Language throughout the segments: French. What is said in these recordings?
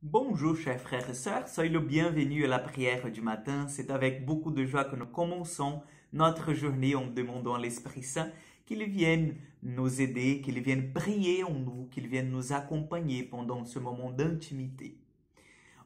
Bonjour chers frères et sœurs, soyez le bienvenu à la prière du matin. C'est avec beaucoup de joie que nous commençons notre journée en demandant à l'Esprit Saint qu'il vienne nous aider, qu'il vienne prier en nous, qu'il vienne nous accompagner pendant ce moment d'intimité.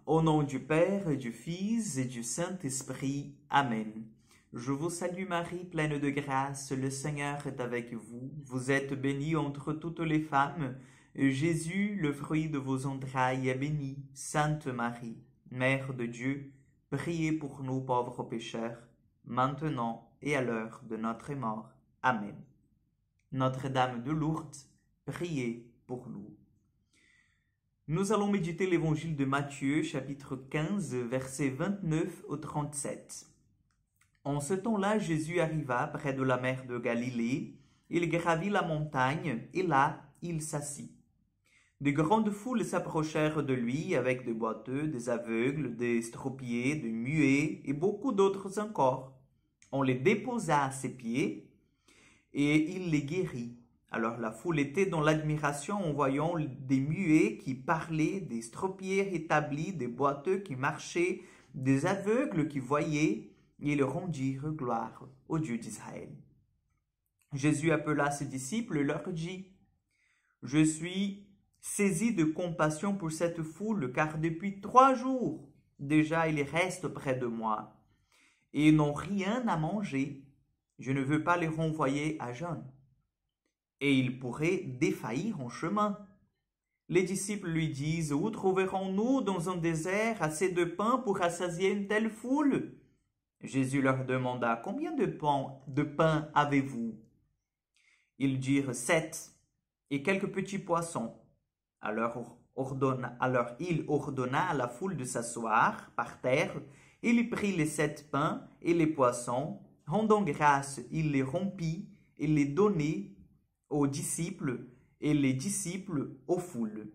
Au nom du Père, du Fils et du Saint-Esprit. Amen. Je vous salue Marie, pleine de grâce, le Seigneur est avec vous. Vous êtes bénie entre toutes les femmes, et Jésus, le fruit de vos entrailles, est béni. Sainte Marie, Mère de Dieu, priez pour nous pauvres pécheurs, maintenant et à l'heure de notre mort. Amen. Notre-Dame de Lourdes, priez pour nous. Nous allons méditer l'évangile de Matthieu, chapitre 15, versets 29 au 37. En ce temps-là, Jésus arriva près de la mer de Galilée. Il gravit la montagne, et là, il s'assit. De grandes foules s'approchèrent de lui avec des boiteux, des aveugles, des estropiés, des muets et beaucoup d'autres encore. On les déposa à ses pieds et il les guérit. Alors la foule était dans l'admiration en voyant des muets qui parlaient, des estropiés rétablis, des boiteux qui marchaient, des aveugles qui voyaient, et ils rendirent gloire au Dieu d'Israël. Jésus appela ses disciples et leur dit, « Je suis saisi de compassion pour cette foule, car depuis 3 jours déjà ils restent près de moi, et ils n'ont rien à manger. Je ne veux pas les renvoyer à jeûne. Et ils pourraient défaillir en chemin. » Les disciples lui disent, « Où trouverons-nous dans un désert assez de pain pour rassasier une telle foule ?» Jésus leur demanda, « Combien de pain avez-vous » Ils dirent, « 7, et quelques petits poissons. » Alors il ordonna à la foule de s'asseoir par terre. Il prit les 7 pains et les poissons. Rendant grâce, il les rompit et les donnait aux disciples, et les disciples aux foules.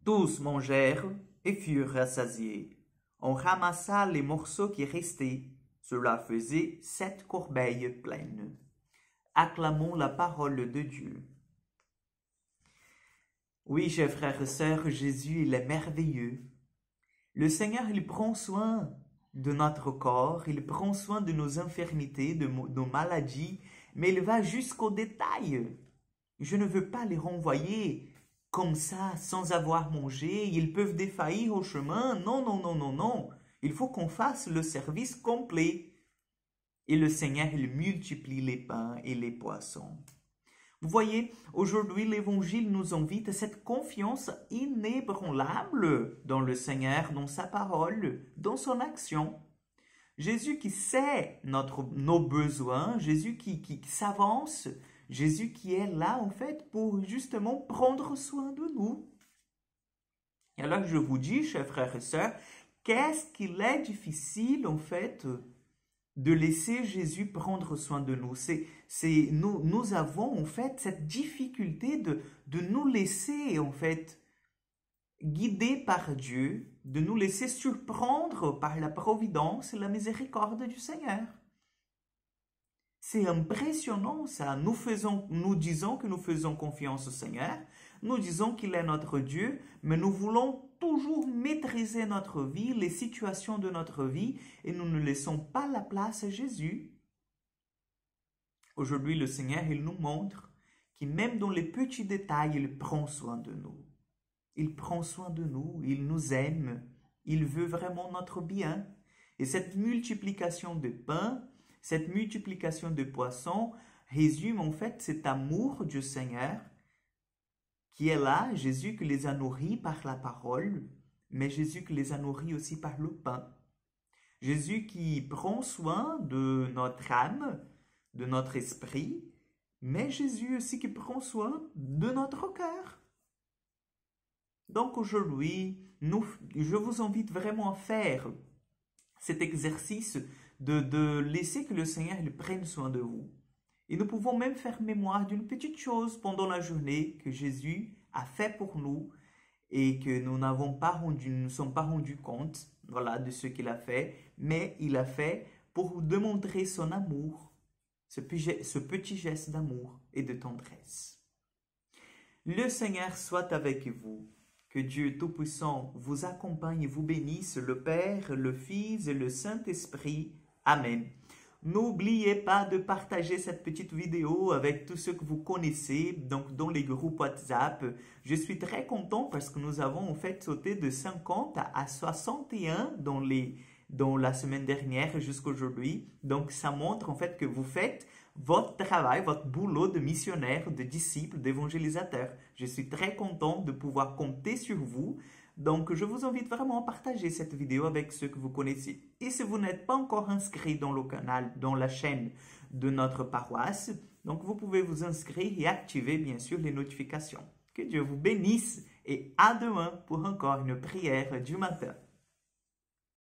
Tous mangèrent et furent rassasiés. On ramassa les morceaux qui restaient. Cela faisait 7 corbeilles pleines. Acclamons la parole de Dieu. Oui, chers frères et sœurs, Jésus, il est merveilleux. Le Seigneur, il prend soin de notre corps, il prend soin de nos infirmités, de nos maladies, mais il va jusqu'au détail. Je ne veux pas les renvoyer comme ça, sans avoir mangé, ils peuvent défaillir au chemin. Non, non, non, non, non. Il faut qu'on fasse le service complet. Et le Seigneur, il multiplie les pains et les poissons. Vous voyez, aujourd'hui, l'Évangile nous invite à cette confiance inébranlable dans le Seigneur, dans sa parole, dans son action. Jésus qui sait nos besoins, Jésus qui s'avance, Jésus qui est là, en fait, pour justement prendre soin de nous. Et alors, je vous dis, chers frères et sœurs, qu'est-ce qu'il est difficile, en fait, de laisser Jésus prendre soin de nous. Nous avons en fait cette difficulté de nous laisser en fait guider par Dieu, de nous laisser surprendre par la providence et la miséricorde du Seigneur. C'est impressionnant ça. Nous disons que nous faisons confiance au Seigneur, nous disons qu'il est notre Dieu, mais nous voulons toujours maîtriser notre vie, les situations de notre vie, et nous ne laissons pas la place à Jésus. Aujourd'hui, le Seigneur, il nous montre que même dans les petits détails, il prend soin de nous. Il prend soin de nous, il nous aime, il veut vraiment notre bien. Et cette multiplication de pain, cette multiplication de poissons résume en fait cet amour du Seigneur qui est là, Jésus qui les a nourris par la parole, mais Jésus qui les a nourris aussi par le pain. Jésus qui prend soin de notre âme, de notre esprit, mais Jésus aussi qui prend soin de notre cœur. Donc aujourd'hui, je vous invite vraiment à faire cet exercice de laisser que le Seigneur il prenne soin de vous. Et nous pouvons même faire mémoire d'une petite chose pendant la journée que Jésus a fait pour nous et que nous ne sommes pas rendus compte, voilà, de ce qu'il a fait, mais il a fait pour démontrer son amour, ce petit geste d'amour et de tendresse. Le Seigneur soit avec vous. Que Dieu Tout-Puissant vous accompagne et vous bénisse, le Père, le Fils et le Saint-Esprit. Amen. N'oubliez pas de partager cette petite vidéo avec tous ceux que vous connaissez, donc dans les groupes WhatsApp. Je suis très content parce que nous avons en fait sauté de 50 à 61 dans la semaine dernière jusqu'à aujourd'hui. Donc ça montre en fait que vous faites votre travail, votre boulot de missionnaire, de disciple, d'évangélisateur. Je suis très content de pouvoir compter sur vous. Donc, je vous invite vraiment à partager cette vidéo avec ceux que vous connaissez. Et si vous n'êtes pas encore inscrit dans le canal, dans la chaîne de notre paroisse, donc vous pouvez vous inscrire et activer bien sûr les notifications. Que Dieu vous bénisse et à demain pour encore une prière du matin.